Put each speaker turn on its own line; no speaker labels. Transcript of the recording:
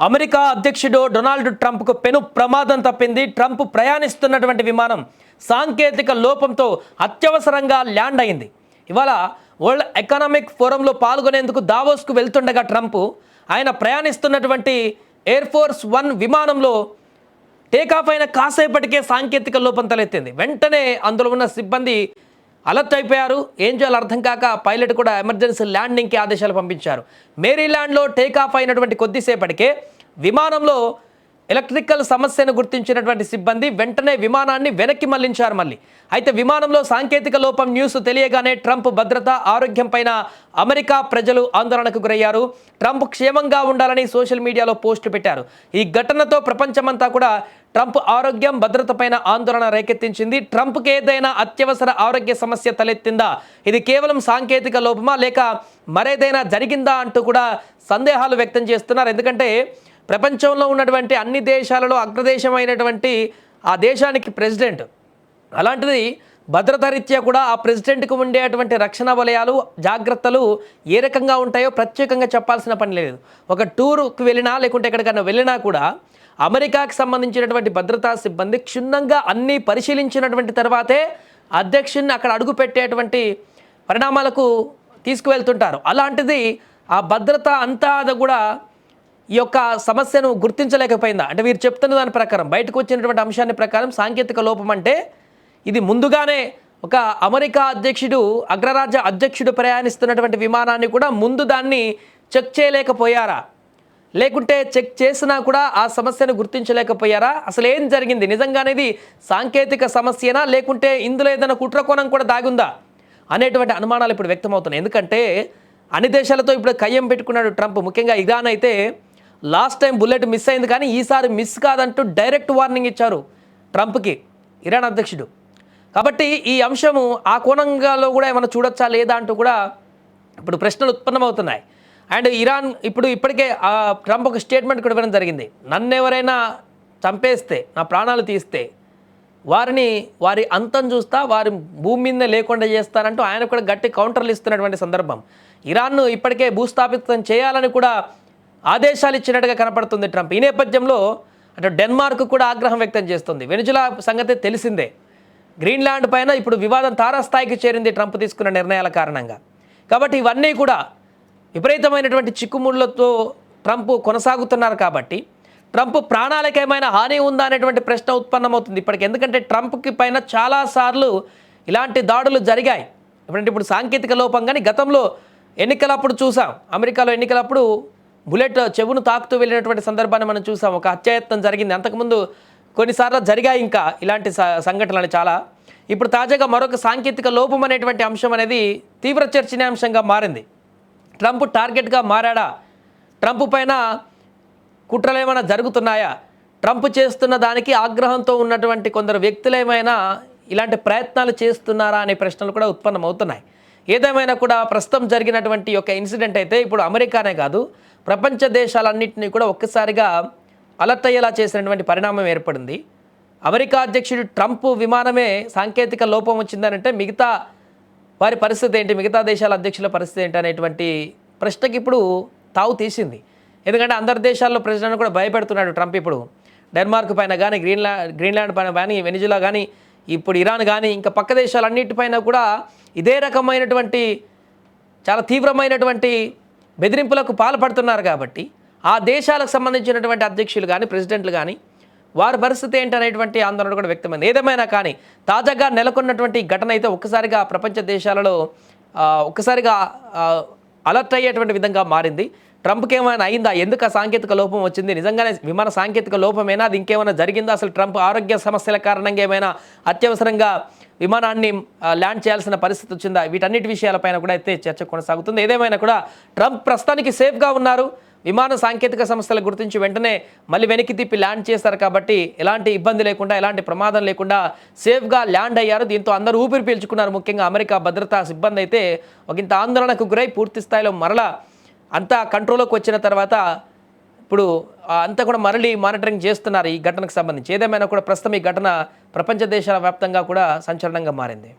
America అధ్యక్షుడు Donald ట్రంప్కు పెను ప్రమాదం తప్పింది. ట్రంప్ ప్రయాణిస్తున్నటువంటి విమానం సాంకేతిక లోపంతో అత్యవసరంగా ల్యాండ్ అయింది. ఇవాళ వరల్డ్ ఎకనామిక్ ఫోరంలో పాల్గొనేందుకు దావోస్కు వెళ్తుండగా ట్రంప్ ఆయన ప్రయాణిస్తున్నటువంటి ఎయిర్ ఫోర్స్ 1 విమానంలో టేకాఫ్ అయిన కాసేపటికే సాంకేతిక లోపం తలెత్తింది. వెంటనే అందులో ఉన్న సిబ్బంది అలర్ట్ అయిపోయారు. ఏం చేయాలో అర్థం కాక పైలట్ కూడా ఎమర్జెన్సీ ల్యాండింగ్కి ఆదేశాలు పంపించారు. మేరీల్యాండ్లో టేకాఫ్ అయినటువంటి కొద్దిసేపటికే విమానంలో ఎలక్ట్రికల్ సమస్యను గుర్తించినటువంటి సిబ్బంది వెంటనే విమానాన్ని వెనక్కి మళ్లించారు. అయితే విమానంలో సాంకేతిక లోపం న్యూస్ తెలియగానే ట్రంప్ భద్రత ఆరోగ్యం పైన అమెరికా ప్రజలు ఆందోళనకు గురయ్యారు. ట్రంప్ క్షేమంగా ఉండాలని సోషల్ మీడియాలో పోస్టులు పెట్టారు. ఈ ఘటనతో ప్రపంచమంతా కూడా ట్రంప్ ఆరోగ్యం భద్రత పైన ఆందోళన రేకెత్తించింది. ట్రంప్కి ఏదైనా అత్యవసర ఆరోగ్య సమస్య తలెత్తిందా, ఇది కేవలం సాంకేతిక లోపమా లేక మరేదైనా జరిగిందా అంటూ కూడా సందేహాలు వ్యక్తం చేస్తున్నారు. ఎందుకంటే ప్రపంచంలో ఉన్నటువంటి అన్ని దేశాలలో అగ్రదేశమైనటువంటి ఆ దేశానికి ప్రెసిడెంట్. అలాంటిది భద్రతా రీత్యా కూడా ఆ ప్రెసిడెంట్కి ఉండేటువంటి రక్షణ వలయాలు జాగ్రత్తలు ఏ రకంగా ఉంటాయో ప్రత్యేకంగా చెప్పాల్సిన పని లేదు. ఒక టూర్కి వెళ్ళినా లేకుంటే ఎక్కడికైనా వెళ్ళినా కూడా అమెరికాకి సంబంధించినటువంటి భద్రతా సిబ్బంది క్షుణ్ణంగా అన్నీ పరిశీలించినటువంటి తర్వాతే అధ్యక్షుడిని అక్కడ అడుగు పెట్టేటువంటి పరిణామాలకు తీసుకువెళ్తుంటారు. అలాంటిది ఆ భద్రత అంతా కూడా ఈ యొక్క సమస్యను గుర్తించలేకపోయిందా అంటే వీరు చెప్తున్న దాని ప్రకారం బయటకు వచ్చినటువంటి అంశాన్ని ప్రకారం సాంకేతిక లోపం అంటే ఇది ముందుగానే ఒక అమెరికా అధ్యక్షుడు అగ్రరాజ్య అధ్యక్షుడు ప్రయాణిస్తున్నటువంటి విమానాన్ని కూడా ముందు దాన్ని చెక్ చేయలేకపోయారా, లేకుంటే చెక్ చేసినా కూడా ఆ సమస్యను గుర్తించలేకపోయారా, అసలు ఏం జరిగింది, నిజంగానే ఇది సాంకేతిక సమస్యనా లేకుంటే ఇందులో ఏదైనా కుట్రకోణం కూడా దాగుందా అనేటువంటి అనుమానాలు ఇప్పుడు వ్యక్తమవుతున్నాయి. ఎందుకంటే అన్ని దేశాలతో ఇప్పుడు కయ్యం పెట్టుకున్నాడు ట్రంప్. ముఖ్యంగా ఇరాన్ అయితే లాస్ట్ టైం బుల్లెట్ మిస్ అయింది కానీ ఈసారి మిస్ కాదంటూ డైరెక్ట్ వార్నింగ్ ఇచ్చారు ట్రంప్కి ఇరాన్ అధ్యక్షుడు. కాబట్టి ఈ అంశము ఆ కోణంగాలో కూడా ఏమైనా చూడొచ్చా లేదా అంటూ కూడా ఇప్పుడు ప్రశ్నలు ఉత్పన్నమవుతున్నాయి. అండ్ ఇరాన్ ఇప్పటికే ట్రంప్ ఒక స్టేట్మెంట్ కూడా ఇవ్వడం జరిగింది. నన్ను ఎవరైనా చంపేస్తే, నా ప్రాణాలు తీస్తే వారి అంతం చూస్తా, వారి భూమి మీదనే లేకుండా చేస్తానంటూ ఆయన కూడా గట్టి కౌంటర్లు ఇస్తున్నటువంటి సందర్భం. ఇరాన్ను ఇప్పటికే భూస్థాపితం చేయాలని కూడా ఆదేశాలు ఇచ్చినట్టుగా కనపడుతుంది ట్రంప్. ఈ నేపథ్యంలో అంటే డెన్మార్క్ కూడా ఆగ్రహం వ్యక్తం చేస్తుంది. వెనిజులా సంగతి తెలిసిందే. గ్రీన్లాండ్ పైన ఇప్పుడు వివాదం తారాస్థాయికి చేరింది ట్రంప్ తీసుకున్న నిర్ణయాల కారణంగా. కాబట్టి ఇవన్నీ కూడా విపరీతమైనటువంటి చిక్కుముళ్లతో ట్రంప్ కొనసాగుతున్నారు. కాబట్టి ట్రంప్ ప్రాణాలకు ఏమైనా హాని ఉందా అనేటువంటి ప్రశ్న ఉత్పన్నమవుతుంది ఇప్పటికి. ఎందుకంటే ట్రంప్కి పైన చాలాసార్లు ఇలాంటి దాడులు జరిగాయి. ఇప్పుడు సాంకేతిక లోపం కానీ గతంలో ఎన్నికలప్పుడు చూసాం. అమెరికాలో ఎన్నికలప్పుడు బుల్లెట్ చెవును తాకుతూ వెళ్ళినటువంటి సందర్భాన్ని మనం చూసాం. ఒక హత్యాయత్నం జరిగింది. అంతకుముందు కొన్నిసార్లు జరిగాయి ఇంకా ఇలాంటి సంఘటనలు చాలా. ఇప్పుడు తాజాగా మరొక సాంకేతిక లోపం అనేటువంటి అంశం అనేది తీవ్ర చర్చనీయాంశంగా మారింది. ట్రంప్ టార్గెట్గా మారాడా, ట్రంప్ పైన కుట్రలు ఏమైనా జరుగుతున్నాయా, ట్రంప్ చేస్తున్న దానికి ఆగ్రహంతో ఉన్నటువంటి కొందరు వ్యక్తులు ఏమైనా ఇలాంటి ప్రయత్నాలు చేస్తున్నారా అనే ప్రశ్నలు కూడా ఉత్పన్నమవుతున్నాయి. ఏదేమైనా కూడా ప్రస్తుతం జరిగినటువంటి ఒక ఇన్సిడెంట్ అయితే ఇప్పుడు అమెరికానే కాదు ప్రపంచ దేశాలన్నింటినీ కూడా ఒక్కసారిగా అలర్ట్ అయ్యేలా చేసినటువంటి పరిణామం ఏర్పడింది. అమెరికా అధ్యక్షుడు ట్రంప్ విమానమే సాంకేతిక లోపం వచ్చిందనంటే మిగతా వారి పరిస్థితి ఏంటి, మిగతా దేశాల అధ్యక్షుల పరిస్థితి ఏంటి అనేటువంటి ప్రశ్నకి ఇప్పుడు తావు తీసింది. ఎందుకంటే అందరి దేశాల్లో ప్రెసిడెంట్ కూడా భయపెడుతున్నాడు ట్రంప్. ఇప్పుడు డెన్మార్క్ పైన కానీ గ్రీన్లాండ్ పైన కానీ వెనిజులా కానీ ఇప్పుడు ఇరాన్ కానీ ఇంకా పక్క దేశాలన్నిటిపైన కూడా ఇదే రకమైనటువంటి చాలా తీవ్రమైనటువంటి బెదిరింపులకు పాల్పడుతున్నారు. కాబట్టి ఆ దేశాలకు సంబంధించినటువంటి అధ్యక్షులు కానీ ప్రెసిడెంట్లు కానీ వారి పరిస్థితి ఏంటనేటువంటి ఆందోళన కూడా వ్యక్తమైంది. ఏదేమైనా కానీ తాజాగా నెలకొన్నటువంటి ఘటన అయితే ఒక్కసారిగా ప్రపంచ దేశాలలో ఒక్కసారిగా అలర్ట్ అయ్యేటువంటి విధంగా మారింది. ట్రంప్కి ఏమైనా అయిందా, ఎందుకు ఆ సాంకేతిక లోపం వచ్చింది, నిజంగానే విమాన సాంకేతిక లోపమేనా, అది ఇంకేమైనా జరిగిందా, అసలు ట్రంప్ ఆరోగ్య సమస్యల కారణంగా ఏమైనా అత్యవసరంగా విమానాన్ని ల్యాండ్ చేయాల్సిన పరిస్థితి వచ్చిందా, వీటన్నిటి విషయాలపైన కూడా అయితే చర్చ కొనసాగుతుంది. ఏదేమైనా కూడా ట్రంప్ ప్రస్తుతానికి సేఫ్గా ఉన్నారు. విమాన సాంకేతిక సమస్యలు గుర్తించి వెంటనే మళ్ళీ వెనక్కి తిప్పి ల్యాండ్ చేస్తారు. కాబట్టి ఎలాంటి ఇబ్బంది లేకుండా ఎలాంటి ప్రమాదం లేకుండా సేఫ్గా ల్యాండ్ అయ్యారు. దీంతో అందరూ ఊపిరి పీల్చుకున్నారు. ముఖ్యంగా అమెరికా భద్రతా సిబ్బంది అయితే ఒకంత ఆందోళనకు గురై పూర్తి స్థాయిలో మరలా అంతా కంట్రోల్లోకి వచ్చిన తర్వాత ఇప్పుడు అంతా కూడా మరలి మానిటరింగ్ చేస్తున్నారు ఈ ఘటనకు సంబంధించి. ఏదేమైనా కూడా ప్రస్తుతం ఈ ఘటన ప్రపంచ దేశాల వ్యాప్తంగా కూడా సంచలనంగా మారింది.